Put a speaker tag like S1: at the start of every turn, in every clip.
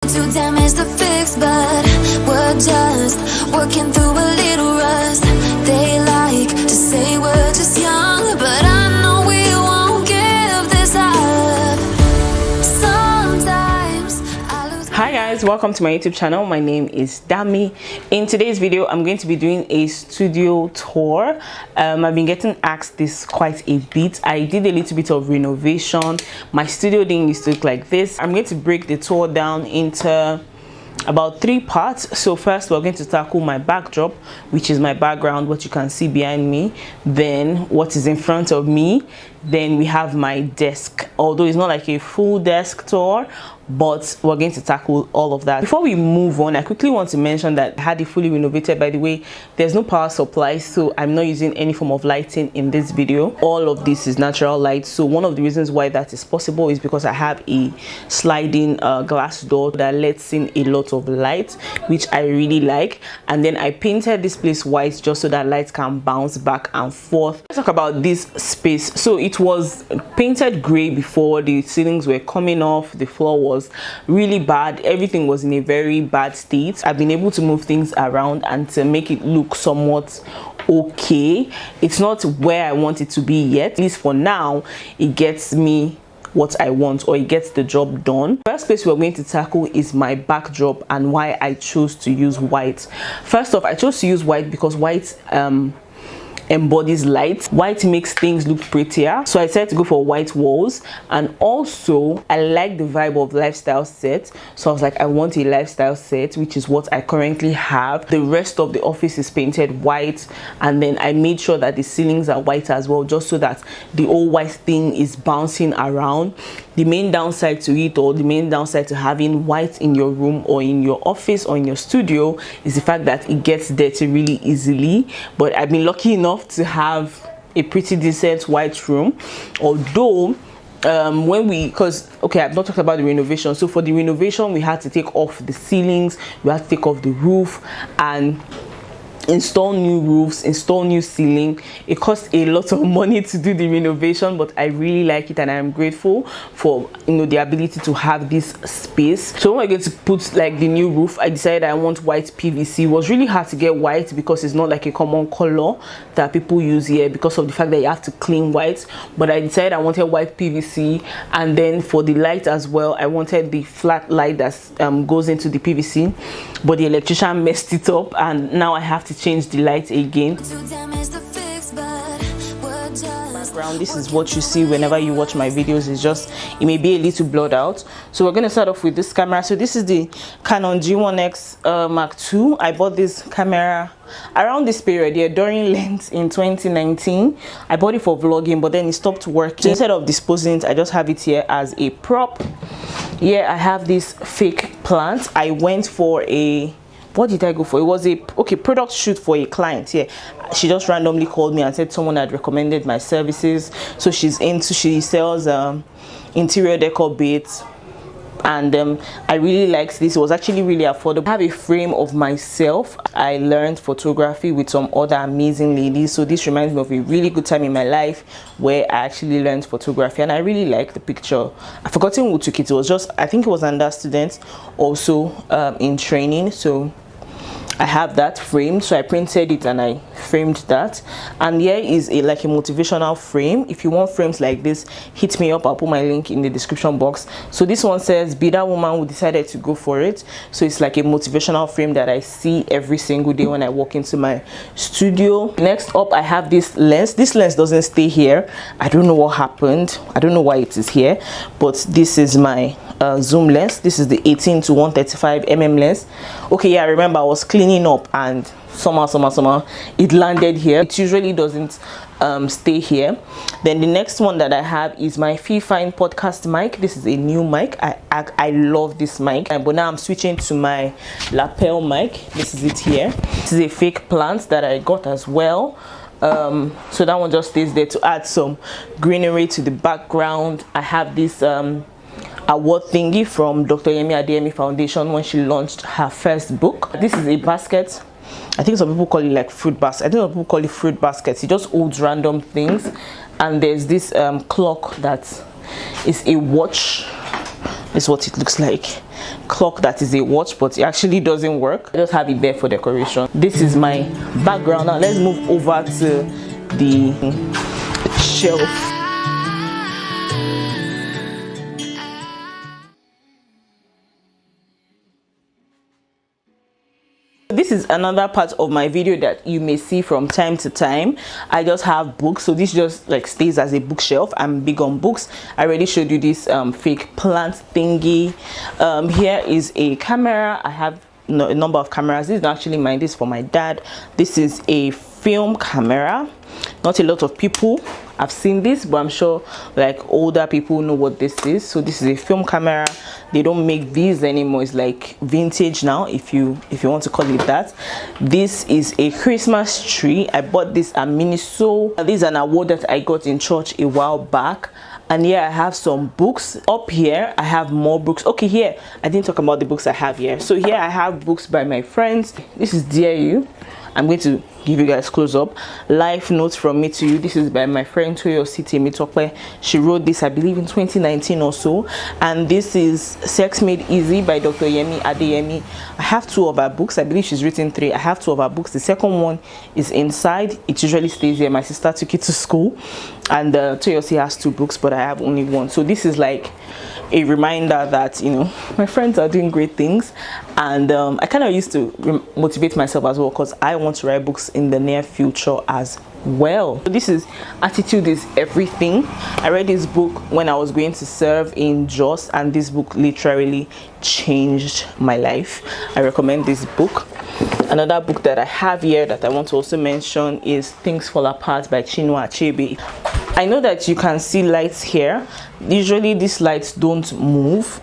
S1: Too damaged to fix, but we're just working through a little rust. They like to say we're just young, but I know we won't give this up. Sometimes I lose.
S2: Hi guys, welcome to my YouTube channel. My name is Damie. In today's video, I'm going to be doing a studio tour. I've been getting asked this quite a bit. I did a little bit of renovation. My studio didn't used to look like this. I'm going to break the tour down into about 3 parts. So first we're going to tackle my backdrop, which is my background, what you can see behind me, then what is in front of me, then we have my desk, although it's not like a full desk tour, but we're going to tackle all of that. Before we move on, I quickly want to mention that I had it fully renovated. By the way, there's no power supply, so I'm not using any form of lighting in this video. All of this is natural light. So one of the reasons why that is possible is because I have a sliding glass door that lets in a lot of light, which I really like. And then I painted this place white just so that light can bounce back and forth. Let's talk about this space. So it was painted gray before. The ceilings were coming off, the floor was really bad, everything was in a very bad state. I've been able to move things around and to make it look somewhat okay. It's not where I want it to be yet, at least for now. It gets me what I want, or it gets the job done. First place we're going to tackle is my backdrop and why I chose to use white. First off, I chose to use white because white embodies light. White makes things look prettier, so I decided to go for white walls. And also I like the vibe of lifestyle set, so I was like, I want a lifestyle set, which is what I currently have. The rest of the office is painted white, and then I made sure that the ceilings are white as well, just so that the old white thing is bouncing around. The main downside to it, or the main downside to having white in your room or in your office or in your studio, is the fact that it gets dirty really easily. But I've been lucky enough to have a pretty decent white room, although okay, I've not talked about the renovation. So for the renovation, we had to take off the ceilings, we had to take off the roof and install new roofs, install new ceiling. It costs a lot of money to do the renovation, but I really like it and I'm grateful for, you know, the ability to have this space. So when I get to put like the new roof, I decided I want white PVC. It was really hard to get white because it's not like a common color that people use here, because of the fact that you have to clean white. But I decided I wanted white PVC, and then for the light as well, I wanted the flat light that goes into the PVC, but the electrician messed it up and now I have to change the light again. Background, this is what you see whenever you watch my videos. It's just, it may be a little blurred out. So we're going to start off with this camera. So this is the Canon G1X Mark II. I bought this camera around this period here, during Lent in 2019. I bought it for vlogging, but then it stopped working. So instead of disposing it, I just have it here as a prop. Here I have this fake plant. I went for a, what did I go for? It was a product shoot for a client. Yeah, she just randomly called me and said someone had recommended my services. So she sells interior decor bits, and I really liked this. It was actually really affordable. I have a frame of myself. I learned photography with some other amazing ladies, so this reminds me of a really good time in my life where I actually learned photography, and I really like the picture. I've forgotten who took it. It was just, I think it was another student also in training. So I have that framed, so I printed it and I framed that. And here is like a motivational frame. If you want frames like this, hit me up. I'll put my link in the description box. So this one says, "Be that woman who decided to go for it." So it's like a motivational frame that I see every single day when I walk into my studio. Next up, I have this lens. This lens doesn't stay here. I don't know what happened. I don't know why it is here, but this is my zoom lens. This is the 18 to 135 mm lens. Okay, yeah, I remember I was cleaning up and somehow it landed here. It usually doesn't stay here. Then the next one that I have is my filiming podcast mic. This is a new mic. I love this mic, but now I'm switching to my lapel mic. This is it here. This is a fake plant that I got as well. So that one just stays there to add some greenery to the background. I have this award thingy from Dr. Damie Alabi Foundation when she launched her first book. This is a basket. I think some people call it like fruit basket. I think some people call it fruit baskets. It just holds random things. And there's this clock that is a watch This is what it looks like. Clock that is a watch, but it actually doesn't work. I just have it there for decoration. This is my background. Now let's move over to the shelf. This is another part of my video that you may see from time to time. I just have books, so this just like stays as a bookshelf. I'm big on books. I already showed you this fake plant thingy. Here is a camera. I have a number of cameras. This is not actually mine, this is for my dad. This is a film camera. Not a lot of people have seen this, but I'm sure like older people know what this is. So this is a film camera. They don't make these anymore. It's like vintage now, if you want to call it that. This is a Christmas tree. I bought this at Miniso. This is an award that I got in church a while back. And here I have some books. Up here I have more books. Okay, here I didn't talk about the books I have here. So here I have books by my friends. This is Dear You. I'm going to give you guys close up. Life Notes from Me to You. This is by my friend Toyosi Temitope. She wrote this, I believe, in 2019 or so. And this is Sex Made Easy by Dr. Yemi Adeyemi. I have 2 of her books. I believe she's written 3. I have 2 of her books. The second one is inside. It usually stays here. My sister took it to school, and Toyosi has 2 books, but I have only 1. So this is like a reminder that, you know, my friends are doing great things, and I kind of used to motivate myself as well, because I want to write books in the near future as well. So this is Attitude is Everything. I read this book when I was going to serve in Jos, and this book literally changed my life. I recommend this book. Another book that I have here that I want to also mention is Things Fall Apart by Chinua Achebe. I know that you can see lights here. Usually these lights don't move.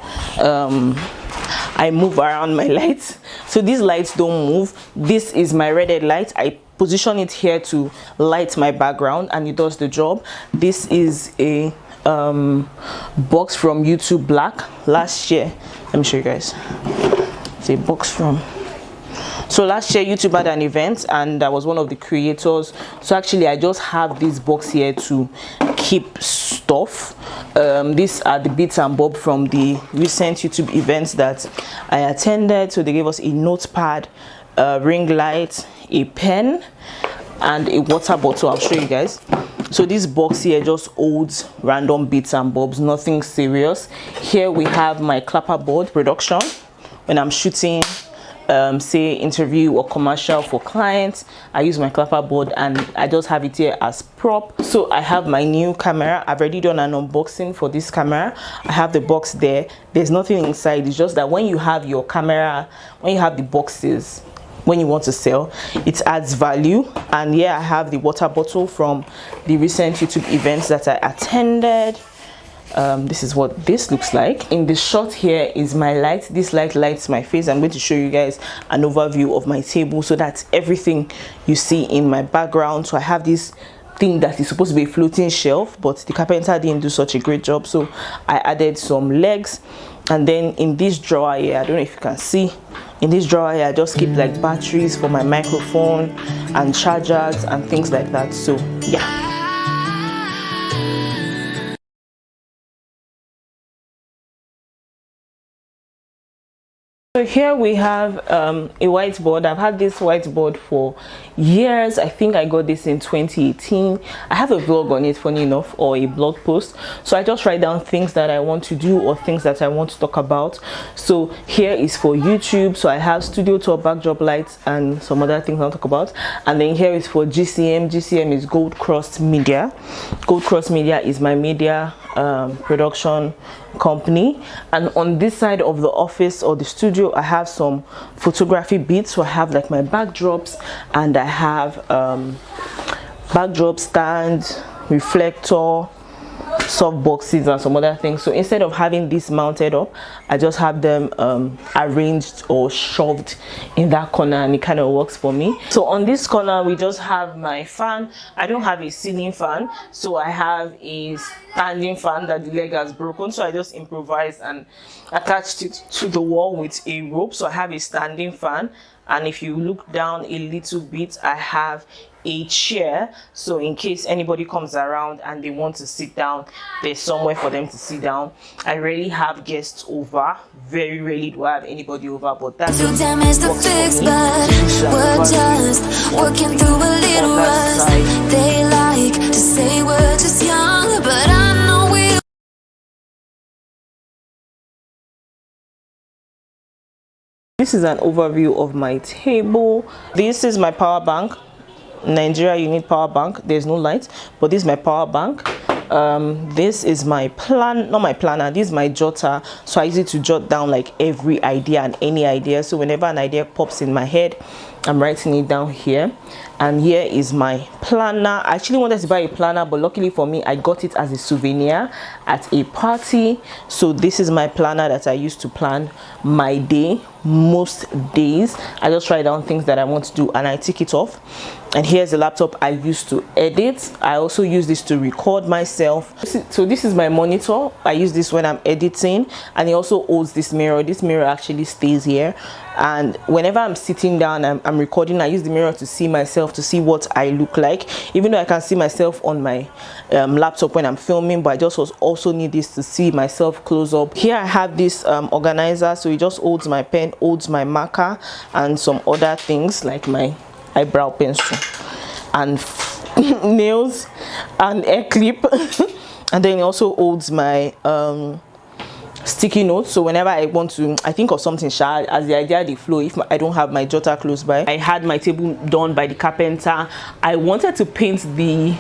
S2: I move around my lights, so these lights don't move. This is my red light. I position it here to light my background, and it does the job. This is a box from YouTube Black last year. Let me show you guys. It's a box from, so last year YouTube had an event and I was one of the creators. So actually I just have this box here to keep stuff. These are the bits and bob from the recent YouTube events that I attended. So they gave us a notepad, a ring light, a pen, and a water bottle. I'll show you guys. So this box here just holds random bits and bobs, nothing serious. Here we have my clapperboard production when I'm shooting say interview or commercial for clients. I use my clapperboard and I just have it here as prop. So I have my new camera. I've already done an unboxing for this camera. I have the box there. There's nothing inside. It's just that when you have your camera, when you have the boxes, when you want to sell, it adds value. And here I have the water bottle from the recent YouTube events that I attended. This is what this looks like. In the shot here is my light. This light lights my face. I'm going to show you guys an overview of my table. So that's everything you see in my background. So I have this thing that is supposed to be a floating shelf, but the carpenter didn't do such a great job, so I added some legs. And then in this drawer here, I don't know if you can see, in this drawer here I just keep like batteries for my microphone and chargers and things like that. So yeah. So here we have a whiteboard. I've had this whiteboard for years. I think I got this in 2018. I have a vlog on it, funny enough, or a blog post. So I just write down things that I want to do or things that I want to talk about. So here is for YouTube. So I have studio tour, backdrop lights, and some other things I'll talk about. And then here is for GCM. GCM is Gold Cross Media. Gold Cross Media is my media production company. And on this side of the office or the studio, I have some photography bits. So I have like my backdrops, and I have backdrop stand, reflector, soft boxes, and some other things. So instead of having this mounted up, I just have them arranged or shoved in that corner, and it kind of works for me. So on this corner we just have my fan. I don't have a ceiling fan, so I have a standing fan that the leg has broken, so I just improvised and attached it to the wall with a rope. So I have a standing fan, and if you look down a little bit, I have a chair, so in case anybody comes around and they want to sit down, there's somewhere for them to sit down. I rarely have guests over, very rarely do I have anybody over, but that's
S1: too damaged to fix, but we're just working through a little rust. They like to say we're just young, but I know we.
S2: This is an overview of my table. This is my power bank. Nigeria, you need power bank. There's no light, but this is my power bank. This is my not my planner, this is my jotter, so I use it to jot down like every idea and any idea. So whenever an idea pops in my head, I'm writing it down here. And here is my planner. I actually wanted to buy a planner, but luckily for me, I got it as a souvenir at a party. So this is my planner that I use to plan my day. Most days I just write down things that I want to do and I tick it off. And here's the laptop I use to edit. I also use this to record myself. So this is my monitor. I use this when I'm editing, and it also holds this mirror. This mirror actually stays here, and whenever I'm sitting down, I'm recording, I use the mirror to see myself, to see what I look like, even though I can see myself on my laptop when I'm filming, but I just also need this to see myself close up. Here I have this organizer, so it just holds my pen, holds my marker, and some other things like my eyebrow pencil and nails and hair clip. And then it also holds my sticky notes, so whenever I want to, I think of something as the idea they flow, if I don't have my jotter close by. I had my table done by the carpenter. I wanted to paint the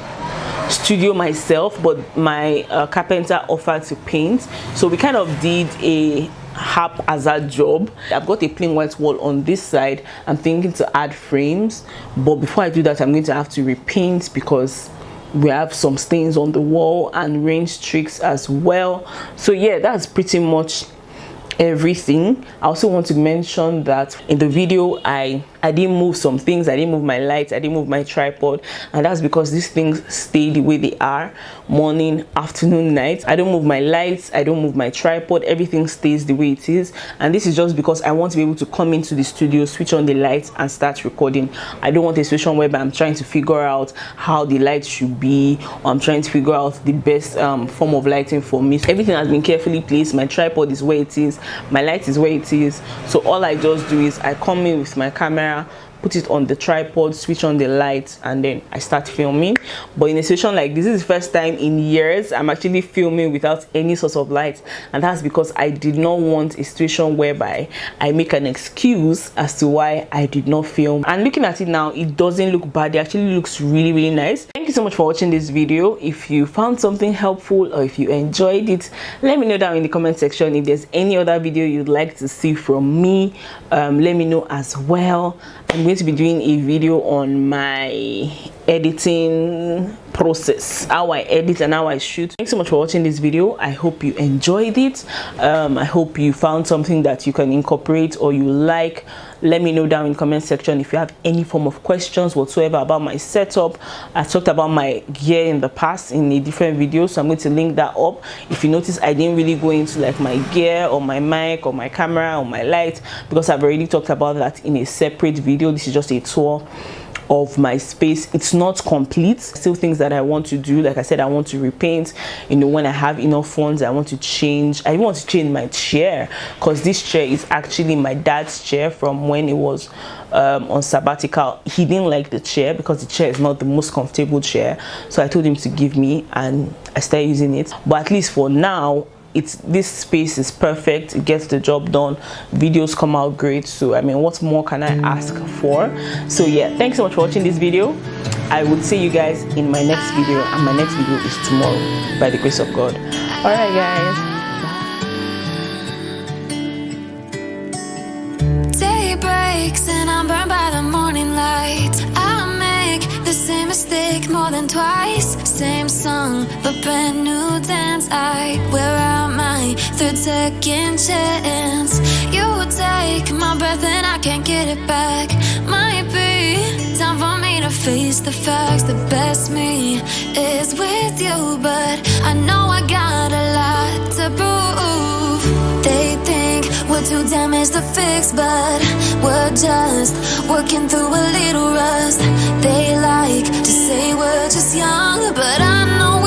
S2: studio myself, but my carpenter offered to paint, so we kind of did a haphazard job. I've got a plain white wall on this side. I'm thinking to add frames, but before I do that, I'm going to have to repaint because we have some stains on the wall and rain streaks as well. So yeah, that's pretty much everything. I also want to mention that in the video I didn't move some things. I didn't move my lights, I didn't move my tripod, and that's because these things stay the way they are, morning, afternoon, night. I don't move my lights, I don't move my tripod, everything stays the way it is. And this is just because I want to be able to come into the studio, switch on the lights and start recording. I don't want a situation where I'm trying to figure out how the light should be, or I'm trying to figure out the best form of lighting for me. Everything has been carefully placed. My tripod is where it is, my light is where it is, so all I just do is I come in with my camera, put it on the tripod, switch on the lights, and then I start filming. But in a situation like this is the first time in years I'm actually filming without any sort of light, and that's because I did not want a situation whereby I make an excuse as to why I did not film. And looking at it now, it doesn't look bad, it actually looks really nice. Thank you so much for watching this video. If you found something helpful or if you enjoyed it, let me know down in the comment section. If there's any other video you'd like to see from me, let me know as well. I'm going to be doing a video on my editing process, how I edit and how I shoot. Thanks so much for watching this video. I hope you enjoyed it. I hope you found something that you can incorporate or you like. Let me know down in the comment section if you have any form of questions whatsoever about my setup. I talked about my gear in the past in a different video, so I'm going to link that up. If you notice, I didn't really go into like my gear or my mic or my camera or my light because I've already talked about that in a separate video. This is just a tour of my space. It's not complete, still things that I want to do. Like I said, I want to repaint, you know, when I have enough funds. I want to change, I want to change my chair, because this chair is actually my dad's chair from when it was on sabbatical. He didn't like the chair because the chair is not the most comfortable chair, so I told him to give me, and I started using it. But at least for now, this space is perfect. It gets the job done, videos come out great. So I mean, what more can I ask for? So yeah, thanks so much for watching this video. I will see you guys in my next video, and my next video is tomorrow by the grace of God. All right guys,
S1: Day breaks and I'm burned by the morning light. I make the same mistake more than twice. Same song, but brand new dance. I wear out my third second chance. You take my breath and I can't get it back. Might be time for me to face the facts. The best me is with you, but I know I got a lot to prove. They think we're too damaged to fix, but we're just working through a little rust. They like to say we're just young, but I know